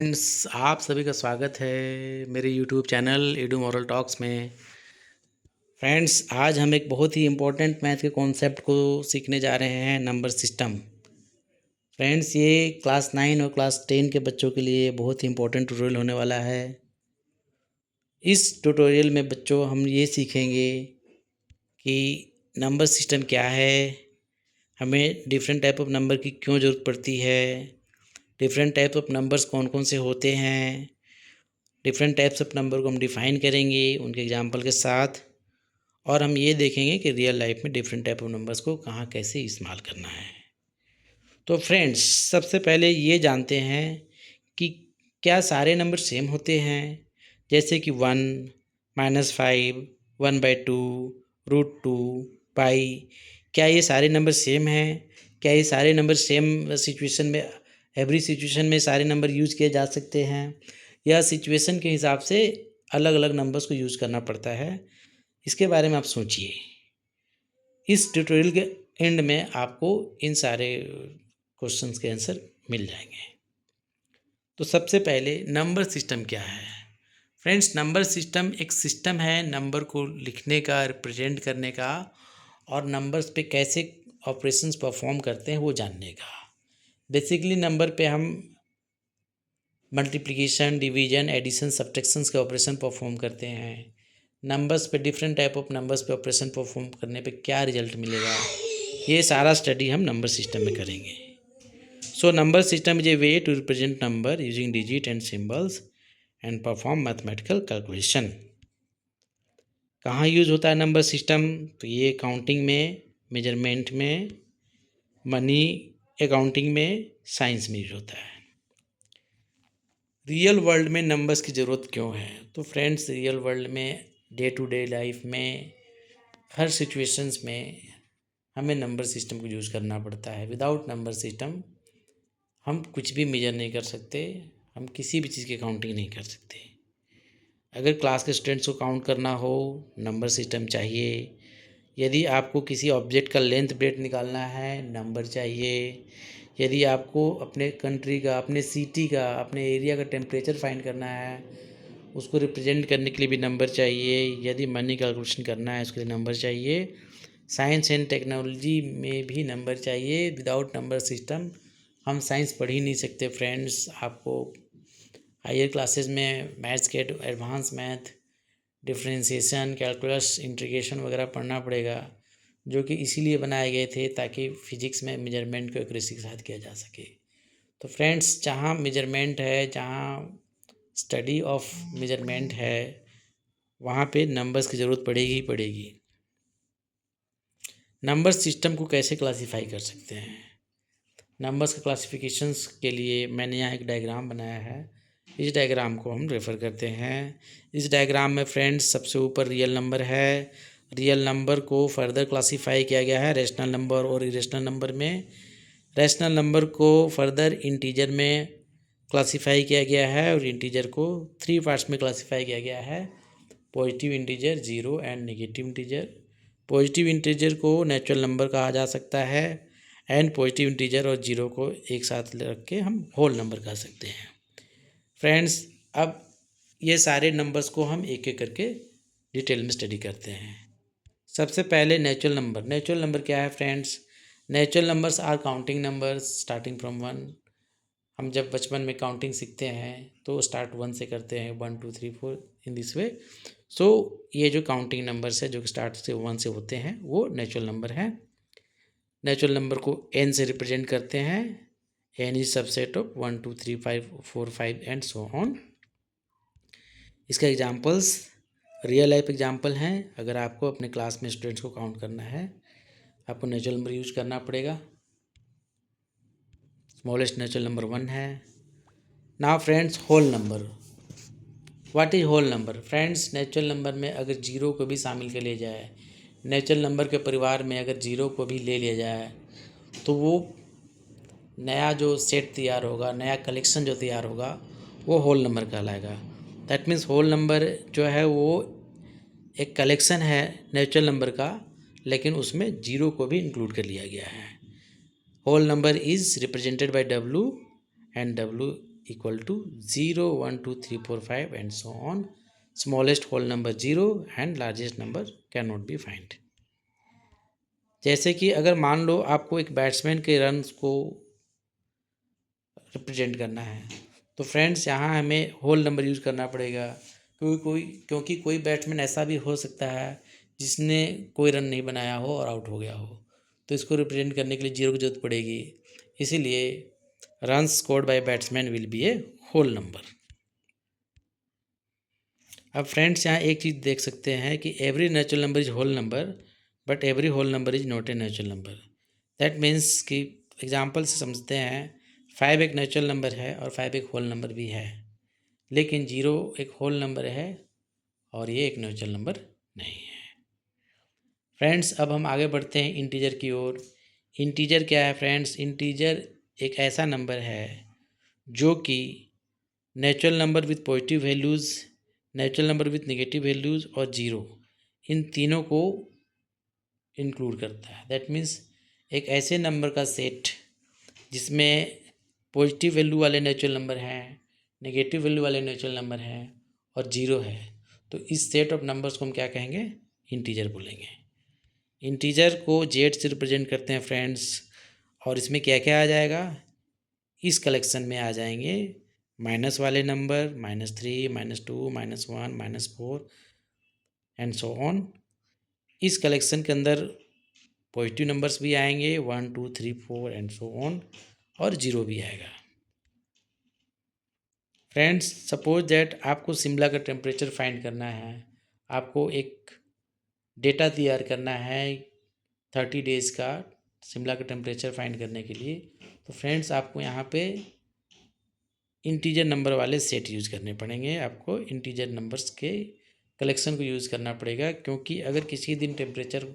Friends, आप सभी का स्वागत है मेरे YouTube channel edu moral talks में। फ्रेंड्स, आज हम एक बहुत ही इम्पोर्टेंट मैथ के कॉन्सेप्ट को सीखने जा रहे हैं, नंबर सिस्टम। फ्रेंड्स, ये क्लास 9 और क्लास 10 के बच्चों के लिए बहुत ही इम्पोर्टेंट ट्यूटोरियल होने वाला है। इस ट्यूटोरियल में बच्चों हम ये सीखेंगे कि नंबर सिस्टम क्या है, हमें डिफरेंट टाइप ऑफ नंबर की क्यों ज़रूरत पड़ती है, डिफरेंट टाइप ऑफ नंबर्स कौन कौन से होते हैं, डिफरेंट टाइप्स ऑफ नंबर को हम डिफ़ाइन करेंगे उनके एग्जांपल के साथ। और हम ये देखेंगे कि रियल लाइफ में डिफरेंट टाइप ऑफ नंबर्स को कहाँ कैसे इस्तेमाल करना है। तो फ्रेंड्स, सबसे पहले ये जानते हैं कि क्या सारे नंबर सेम होते हैं, जैसे कि 1, -5, 1/2, √2, पाई। क्या ये सारे नंबर सेम हैं? क्या ये सारे नंबर सेम सिचुएशन में, एवरी सिचुएशन में सारे नंबर यूज़ किए जा सकते हैं, या सिचुएशन के हिसाब से अलग अलग नंबर्स को यूज़ करना पड़ता है? इसके बारे में आप सोचिए। इस ट्यूटोरियल के एंड में आपको इन सारे क्वेश्चंस के आंसर मिल जाएंगे। तो सबसे पहले नंबर सिस्टम क्या है? फ्रेंड्स, नंबर सिस्टम एक सिस्टम है नंबर को लिखने का, रिप्रेजेंट करने का, और नंबर्स पे कैसे ऑपरेशंस परफॉर्म करते हैं वो जानने का। बेसिकली नंबर पे हम मल्टीप्लिकेशन, डिवीजन, एडिशन, सब्ट्रैक्शंस के ऑपरेशन परफॉर्म करते हैं। नंबर्स पे, डिफरेंट टाइप ऑफ नंबर्स पे ऑपरेशन परफॉर्म करने पे क्या रिजल्ट मिलेगा, ये सारा स्टडी हम नंबर सिस्टम में करेंगे। So number system is a way to represent number using digit and symbols and perform mathematical calculation. कहाँ यूज़ होता है नंबर सिस्टम? तो ये काउंटिंग में, मेजरमेंट में, मनी अकाउंटिंग में, साइंस में यूज होता है। रियल वर्ल्ड में नंबर्स की ज़रूरत क्यों है? तो फ्रेंड्स, रियल वर्ल्ड में डे टू डे लाइफ में हर सिचुएशंस में हमें नंबर सिस्टम को यूज़ करना पड़ता है। विदाउट नंबर सिस्टम हम कुछ भी मेजर नहीं कर सकते, हम किसी भी चीज़ की काउंटिंग नहीं कर सकते। अगर क्लास के स्टूडेंट्स को काउंट करना हो, नंबर सिस्टम चाहिए। यदि आपको किसी ऑब्जेक्ट का लेंथ ब्रेथ निकालना है, नंबर चाहिए। यदि आपको अपने कंट्री का, अपने सिटी का, अपने एरिया का टेम्परेचर फाइंड करना है, उसको रिप्रेजेंट करने के लिए भी नंबर चाहिए। यदि मनी कैलकुलेशन करना है, उसके लिए नंबर चाहिए। साइंस एंड टेक्नोलॉजी में भी नंबर चाहिए। विदाउट नंबर सिस्टम हम साइंस पढ़ ही नहीं सकते। फ्रेंड्स, आपको हायर क्लासेस में मैथ्स के advance math, differentiation, calculus, integration वगैरह पढ़ना पड़ेगा, जो कि इसीलिए बनाए गए थे ताकि फिजिक्स में मेजरमेंट को एक्यूरेसी के साथ किया जा सके। तो फ्रेंड्स, जहाँ मेजरमेंट है, जहाँ स्टडी ऑफ मेजरमेंट है, वहाँ पे नंबर्स की ज़रूरत पड़ेगी ही पड़ेगी। नंबर सिस्टम को कैसे क्लासीफाई कर सकते हैं? नंबर्स के क्लासिफिकेशंस के लिए मैंने यहाँ एक डायग्राम बनाया है। इस डायग्राम को हम रेफ़र करते हैं। इस डायग्राम में फ्रेंड्स सबसे ऊपर रियल नंबर है। रियल नंबर को फर्दर क्लासीफाई किया गया है रेशनल नंबर और इरेशनल नंबर में। रेशनल नंबर को फर्दर इंटीजर में क्लासीफाई किया गया है, और इंटीजर को 3 पार्ट्स में क्लासीफाई किया गया है: positive integer, zero and negative integer. Positive integer को नेचुरल नंबर कहा जा सकता है, एंड पॉजिटिव इंटीजर और जीरो को एक साथ रख के हम होल नंबर कह सकते हैं। फ्रेंड्स, अब ये सारे नंबर्स को हम एक एक करके डिटेल में स्टडी करते हैं। सबसे पहले नेचुरल नंबर। नेचुरल नंबर क्या है friends? Natural numbers are counting numbers starting from 1। हम जब बचपन में काउंटिंग सीखते हैं तो स्टार्ट 1 से करते हैं, 1 2 3 4 इन दिस वे। सो ये जो काउंटिंग नंबर्स है जो कि स्टार्ट से 1 से होते हैं, वो नेचुरल नंबर हैं। नेचुरल नंबर को n से रिप्रेजेंट करते हैं। n is subset of 1 2 3 5 4 5 and so on. इसका एग्जांपल्स रियल लाइफ एग्जांपल हैं। अगर आपको अपने क्लास में स्टूडेंट्स को काउंट करना है, आपको नेचुरल नंबर यूज करना पड़ेगा। स्मॉलेस्ट नेचुरल नंबर 1 है। Now friends, whole number. What is whole number? Friends, natural number में अगर जीरो को भी शामिल कर लिया जाए, नेचुरल नंबर के परिवार में अगर जीरो को भी ले लिया जाए, तो वो नया जो सेट तैयार होगा, नया कलेक्शन जो तैयार होगा, वो होल नंबर कहलाएगा। दैट मीन्स होल नंबर जो है वो एक कलेक्शन है नेचुरल नंबर का, लेकिन उसमें जीरो को भी इंक्लूड कर लिया गया है। Whole number is represented by W, and W equal to 0, 1, 2, 3, 4, 5 and so on. Smallest whole number 0 and largest number cannot be find. जैसे कि अगर मान लो आपको एक बैट्समैन के रन्स को रिप्रेजेंट करना है, तो फ्रेंड्स यहाँ हमें होल नंबर यूज़ करना पड़ेगा, क्योंकि कोई बैट्समैन ऐसा भी हो सकता है जिसने कोई रन नहीं बनाया हो और आउट हो गया हो, तो इसको रिप्रेजेंट करने के लिए 0 की जरूरत पड़ेगी। इसीलिए run scored by batsman will be a whole number. अब फ्रेंड्स यहाँ एक चीज़ देख सकते हैं कि every natural number is whole number but every whole number is not a natural number. That means कि एग्जाम्पल से समझते हैं 5 एक नेचुरल नंबर है और 5 एक होल नंबर भी है, लेकिन 0 एक होल नंबर है और ये एक नेचुरल नंबर नहीं है। फ्रेंड्स अब हम आगे बढ़ते हैं इंटीजर की ओर। इंटीजर क्या है फ्रेंड्स? इंटीजर एक ऐसा नंबर है जो कि natural number with positive values, natural number with negative values और 0 इन तीनों को इंक्लूड करता है। दैट मीन्स एक ऐसे नंबर का सेट जिसमें पॉजिटिव वैल्यू वाले नेचुरल नंबर हैं, नेगेटिव वैल्यू वाले नेचुरल नंबर हैं और 0 है, तो इस सेट ऑफ नंबर्स को हम क्या कहेंगे? इंटीजर बोलेंगे। इंटीजर को जेड से रिप्रेजेंट करते हैं फ्रेंड्स, और इसमें क्या क्या आ जाएगा? इस कलेक्शन में आ जाएंगे माइनस वाले नंबर, -3, -2, -1, -4 एंड सो ऑन। इस कलेक्शन के अंदर पॉजिटिव नंबर्स भी आएंगे 1, 2, 3, 4 एंड सो ऑन, और 0 भी आएगा। फ्रेंड्स सपोज दैट आपको शिमला का टेम्परेचर फाइंड करना है, आपको एक डेटा तैयार करना है 30 डेज़ का शिमला का टेम्परेचर फाइंड करने के लिए, तो फ्रेंड्स आपको यहाँ पे इंटीजर नंबर वाले सेट यूज़ करने पड़ेंगे। आपको इंटीजर नंबर्स के कलेक्शन को यूज़ करना पड़ेगा, क्योंकि अगर किसी दिन टेम्परेचर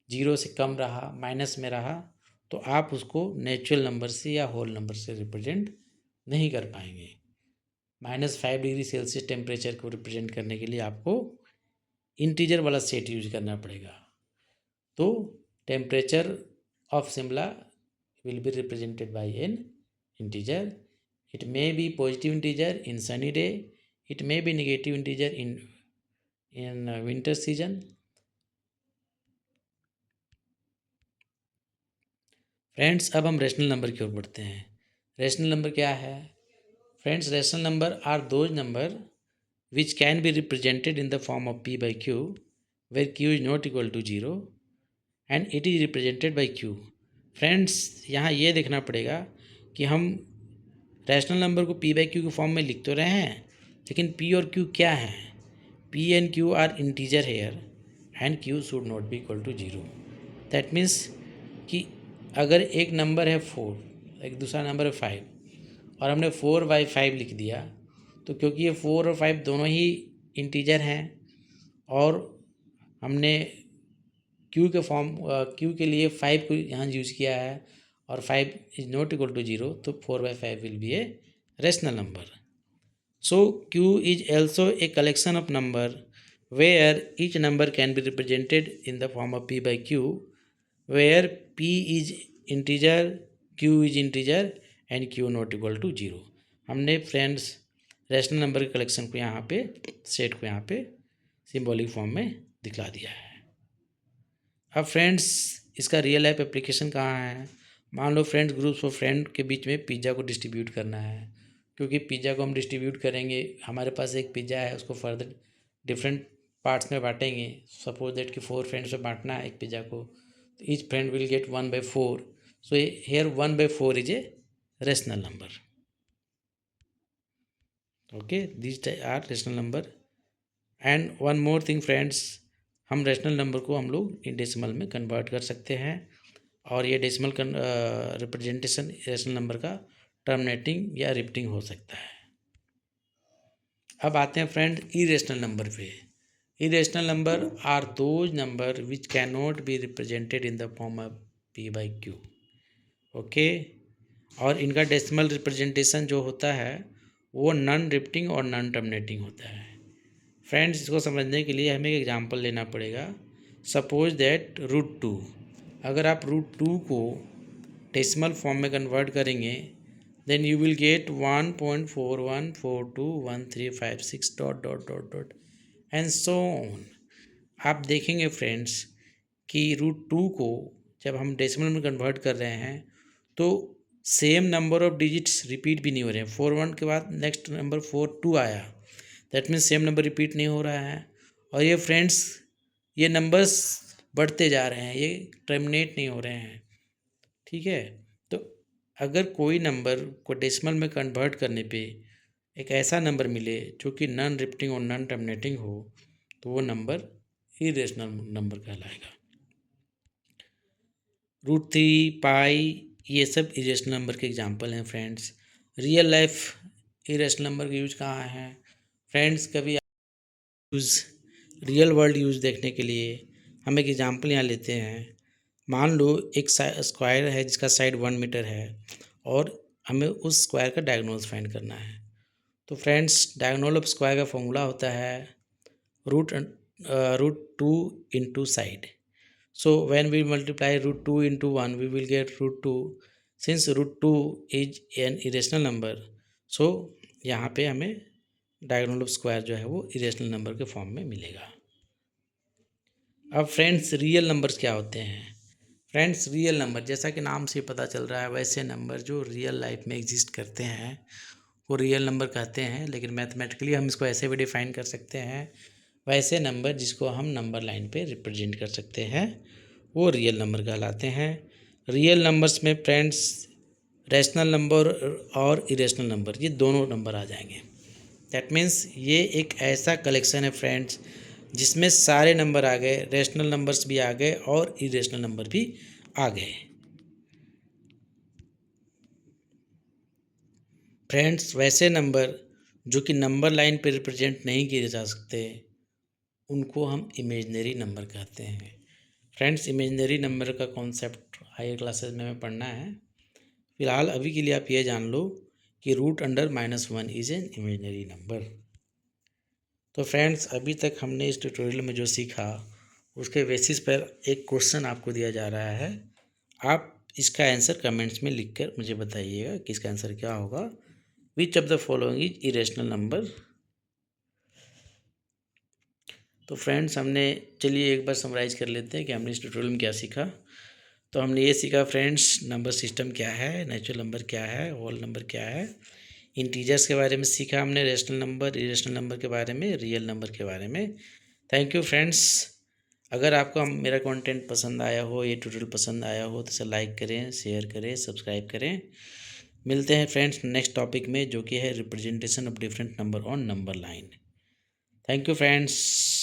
0 से कम रहा, माइनस में रहा, तो आप उसको नेचुरल नंबर से या होल नंबर से रिप्रेजेंट नहीं कर पाएंगे। -5 डिग्री सेल्सियस टेम्परेचर को रिप्रेजेंट करने के लिए आपको इंटीजर वाला सेट यूज करना पड़ेगा। तो temperature of Shimla will be represented by N integer. It may be positive integer in sunny day, it may be negative integer in winter season. Friends अब हम रेशनल नंबर की ओर बढ़ते हैं। रेशनल नंबर क्या है friends? Rational number are those number which can be represented in the form of p by q where q is not equal to 0 and it is represented by q। Friends यहाँ ये देखना पड़ेगा कि हम rational number को p by q के form में लिख तो रहे हैं, लेकिन p और q क्या हैं? p and q are integer here and q should not be equal to 0। That means कि अगर एक नंबर है 4, एक दूसरा नंबर है 5 और हमने 4/5 लिख दिया, तो क्योंकि ये 4 और 5 दोनों ही इंटीजर हैं और हमने क्यू के लिए 5 को यहाँ यूज़ किया है और 5 इज नॉट इक्वल टू 0, तो 4/5 will be a rational number. So Q is also a collection of number where each number can be represented in the form of p by q where p is integer, q is integer and q not equal to 0। हमने friends rational number के collection को यहाँ पे, set को यहाँ पे symbolic form में दिखला दिया है। अब फ्रेंड्स इसका रियल लाइफ एप्लीकेशन कहाँ है? मान लो फ्रेंड्स ग्रुप्स ऑफ फ्रेंड के बीच में पिज़्ज़ा को डिस्ट्रीब्यूट करना है, क्योंकि पिज़्ज़ा को हम डिस्ट्रीब्यूट करेंगे, हमारे पास एक पिज़्ज़ा है, उसको फर्दर डिफरेंट पार्ट्स में बांटेंगे। सपोज दैट कि 4 फ्रेंड्स में बांटना है एक पिज़्ज़ा को, तो each friend will get 1/4। So here 1/4 is a rational number. Okay, this are rational number. And one more thing friends, हम रेशनल नंबर को हम लोग डेसिमल में कन्वर्ट कर सकते हैं, और ये डेसिमल रिप्रेजेंटेशन रेशनल नंबर का टर्मिनेटिंग या रिपीटिंग हो सकता है। अब आते हैं फ्रेंड इरेशनल नंबर पे। Irrational number are those number which can not be represented in the form of p by q। Okay, और इनका डेसिमल रिप्रेजेंटेशन जो होता है वो नॉन रिपीटिंग और नॉन टर्मिनेटिंग होता है। फ्रेंड्स इसको समझने के लिए हमें एक एग्जांपल लेना पड़ेगा। सपोज दैट √2, अगर आप √2 को डेसिमल फॉर्म में कन्वर्ट करेंगे then you will get 1.41421356 dot dot dot dot and so on. आप देखेंगे फ्रेंड्स कि √2 को जब हम डेसिमल में कन्वर्ट कर रहे हैं तो same number of digits repeat भी नहीं हो रहे हैं। 41 के बाद नेक्स्ट नंबर 42 आया, that means same number repeat नहीं हो रहा है। और ये फ्रेंड्स ये नंबर्स बढ़ते जा रहे हैं, ये टर्मिनेट नहीं हो रहे हैं, ठीक है। तो अगर कोई नंबर को डेसिमल में कन्वर्ट करने पे एक ऐसा नंबर मिले जो कि नॉन रिपीटिंग और नॉन टर्मिनेटिंग हो तो वो नंबर इरेशनल नंबर कहलाएगा। √3, पाई, ये सब इरेशनल नंबर के एग्जांपल हैं friends. Real life irrational number का यूज कहाँ है फ्रेंड्स? कभी यूज़ रियल वर्ल्ड यूज़ देखने के लिए हम एक एग्जांपल यहाँ लेते हैं। मान लो एक स्क्वायर है जिसका साइड 1 मीटर है और हमें उस स्क्वायर का डायगोनल फाइंड करना है। तो फ्रेंड्स डायगोनल ऑफ स्क्वायर का फॉर्मूला होता है √2 into side. So when we multiply √2 into 1, we will get √2. Since √2 is an irrational number, so यहाँ पे हमें डायगोनल ऑफ स्क्वायर जो है वो इरेशनल नंबर के फॉर्म में मिलेगा। अब फ्रेंड्स रियल नंबर्स क्या होते हैं? फ्रेंड्स रियल नंबर जैसा कि नाम से पता चल रहा है वैसे नंबर जो रियल लाइफ में एग्जिस्ट करते हैं वो रियल नंबर कहते हैं। लेकिन मैथमेटिकली हम इसको ऐसे भी डिफाइन कर सकते हैं, वैसे नंबर जिसको हम नंबर लाइन पे रिप्रेजेंट कर सकते हैं वो रियल नंबर कहलाते हैं। रियल नंबर्स में फ्रेंड्स रैशनल नंबर और इरेशनल नंबर ये दोनों नंबर आ जाएंगे। दैट मीन्स ये एक ऐसा कलेक्शन है फ्रेंड्स जिसमें सारे नंबर आ गए, रैशनल नंबर्स भी आ गए और इरेशनल नंबर भी आ गए। फ्रेंड्स वैसे नंबर जो कि नंबर लाइन पे रिप्रेजेंट नहीं किए जा सकते उनको हम इमेजनरी नंबर कहते हैं। फ्रेंड्स इमेजनरी नंबर का कॉन्सेप्ट हायर क्लासेस में हमें पढ़ना है। फिलहाल अभी के लिए आप ये जान लो कि √1 इज़ एन इमेजनरी नंबर। तो फ्रेंड्स अभी तक हमने इस ट्यूटोरियल में जो सीखा उसके बेसिस पर एक क्वेश्चन आपको दिया जा रहा है। आप इसका आंसर कमेंट्स में लिखकर मुझे बताइएगा कि इसका आंसर क्या होगा। Which of the following is irrational number? तो फ्रेंड्स हमने चलिए एक बार समराइज़ कर लेते हैं कि हमने इस ट्यूटोरियल में क्या सीखा। तो हमने ये सीखा फ्रेंड्स नंबर सिस्टम क्या है, नेचुरल नंबर क्या है, होल नंबर क्या है, इंटीजर्स के बारे में सीखा हमने, रेशनल नंबर, इरेशनल नंबर के बारे में, रियल नंबर के बारे में। Thank you friends. अगर आपको मेरा कंटेंट पसंद आया हो, ये ट्यूटोरियल पसंद आया हो तो इसे लाइक करें, शेयर करें, सब्सक्राइब करें। मिलते हैं फ्रेंड्स नेक्स्ट टॉपिक में जो कि है representation of different number on number line. Thank you friends.